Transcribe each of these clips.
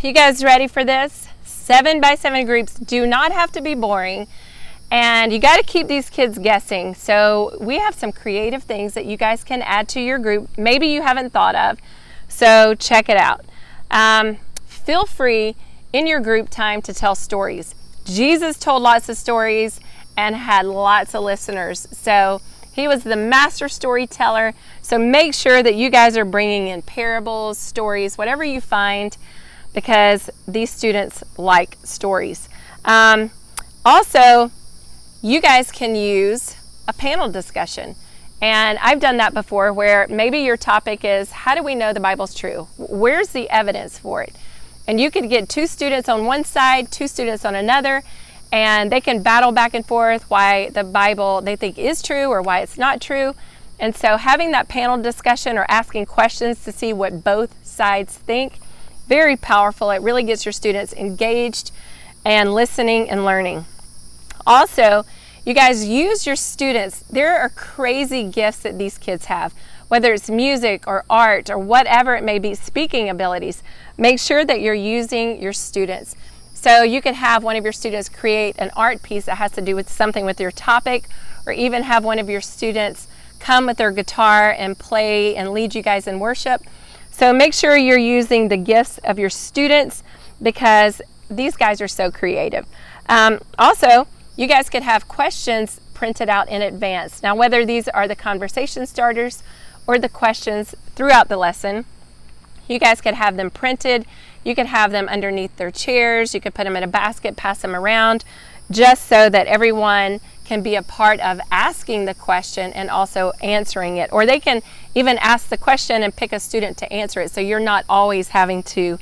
you guys ready for this? 7x7 groups do not have to be boring, and you got to keep these kids guessing. So we have some creative things that you guys can add to your group maybe you haven't thought of. So check it out. Feel free in your group time to tell stories. Jesus told lots of stories and had lots of listeners. So he was the master storyteller. So make sure that you guys are bringing in parables, stories, whatever you find, because these students like stories. Also, you guys can use a panel discussion. And I've done that before, where maybe your topic is, how do we know the Bible's true? Where's the evidence for it? And you could get 2 students on one side, 2 students on another, and they can battle back and forth why the Bible they think is true or why it's not true. And so having that panel discussion or asking questions to see what both sides think, very powerful. It really gets your students engaged and listening and learning. Also, you guys use your students. There are crazy gifts that these kids have, whether it's music or art or whatever it may be, speaking abilities. Make sure that you're using your students. So you can have one of your students create an art piece that has to do with something with your topic, or even have one of your students come with their guitar and play and lead you guys in worship. So make sure you're using the gifts of your students, because these guys are so creative. Also, you guys could have questions printed out in advance. Now, whether these are the conversation starters or the questions throughout the lesson, you guys could have them printed. You could have them underneath their chairs. You could put them in a basket, pass them around, just so that everyone can be a part of asking the question and also answering it. Or they can even ask the question and pick a student to answer it, so you're not always having to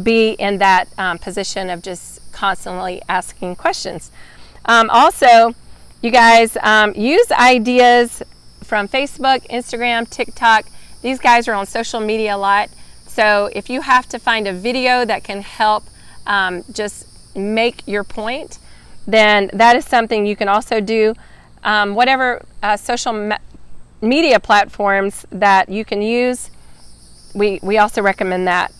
be in that position of just constantly asking questions. Also, you guys use ideas from Facebook, Instagram, TikTok. These guys are on social media a lot. So if you have to find a video that can help just make your point, then that is something you can also do. Whatever social media platforms that you can use, we also recommend that.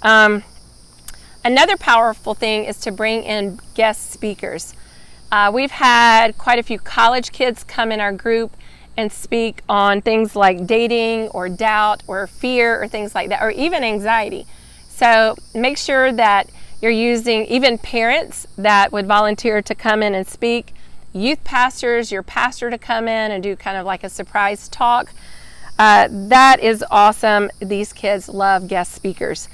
Another powerful thing is to bring in guest speakers. We've had quite a few college kids come in our group and speak on things like dating or doubt or fear or things like that, or even anxiety. So make sure that you're using even parents that would volunteer to come in and speak, youth pastors, your pastor to come in and do kind of like a surprise talk. That is awesome. These kids love guest speakers.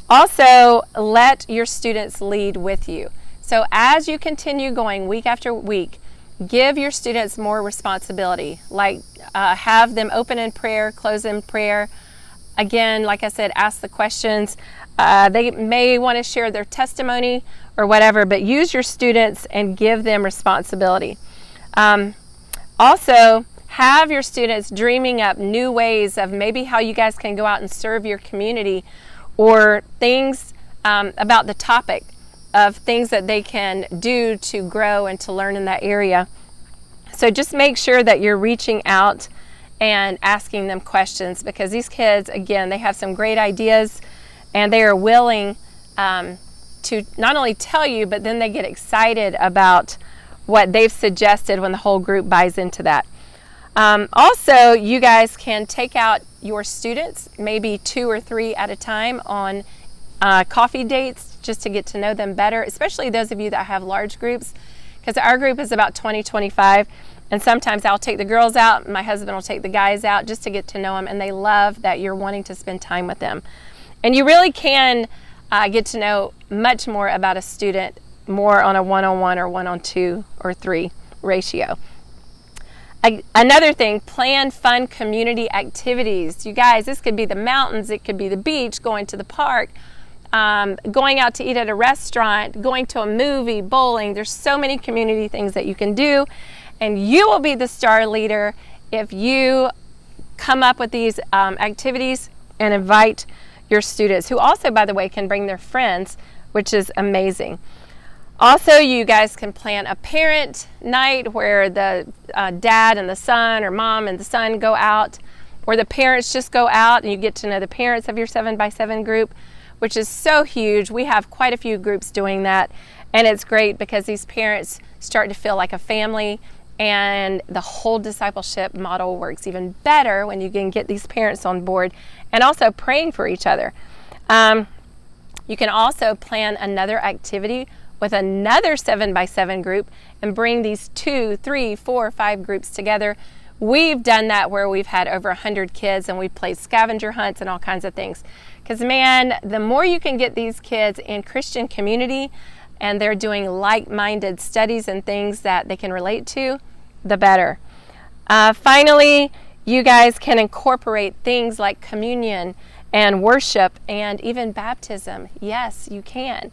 Also, let your students lead with you. So as you continue going week after week, give your students more responsibility, like have them open in prayer, close in prayer. Again, like I said, ask the questions. They may want to share their testimony or whatever, but use your students and give them responsibility. Also, have your students dreaming up new ways of maybe how you guys can go out and serve your community, or things about the topic of things that they can do to grow and to learn in that area. So just make sure that you're reaching out and asking them questions, because these kids, again, they have some great ideas and they are willing to not only tell you, but then they get excited about what they've suggested when the whole group buys into that. Also, you guys can take out your students, maybe 2 or 3 at a time, on coffee dates, just to get to know them better, especially those of you that have large groups, because our group is about 20, 25, and sometimes I'll take the girls out, my husband will take the guys out just to get to know them, and they love that you're wanting to spend time with them. And you really can get to know much more about a student more on a one-on-one or one-on-2 or 3 ratio. Another thing, plan fun community activities. You guys, this could be the mountains, it could be the beach, going to the park, going out to eat at a restaurant, going to a movie, bowling. There's so many community things that you can do, and you will be the star leader if you come up with these activities and invite your students, who also, by the way, can bring their friends, which is amazing. Also, you guys can plan a parent night where the dad and the son, or mom and the son, go out, or the parents just go out and you get to know the parents of your 7x7 group. which is so huge. We have quite a few groups doing that, and it's great because these parents start to feel like a family, and the whole discipleship model works even better when you can get these parents on board and also praying for each other. You can also plan another activity with another 7x7 group and bring these 2, 3, 4, 5 groups together. We've done that where we've had over 100 kids and we've played scavenger hunts and all kinds of things. Because man, the more you can get these kids in Christian community and they're doing like-minded studies and things that they can relate to, the better. Finally, you guys can incorporate things like communion and worship and even baptism. Yes, you can.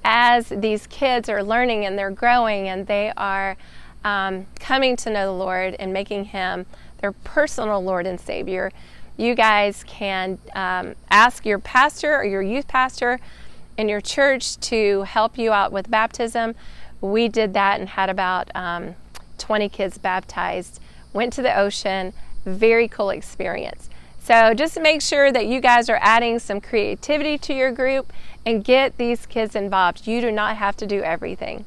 As these kids are learning and they're growing and they are coming to know the Lord and making Him their personal Lord and Savior, you guys can ask your pastor or your youth pastor in your church to help you out with baptism. We did that and had about 20 kids baptized, went to the ocean, very cool experience. So just make sure that you guys are adding some creativity to your group and get these kids involved. You do not have to do everything.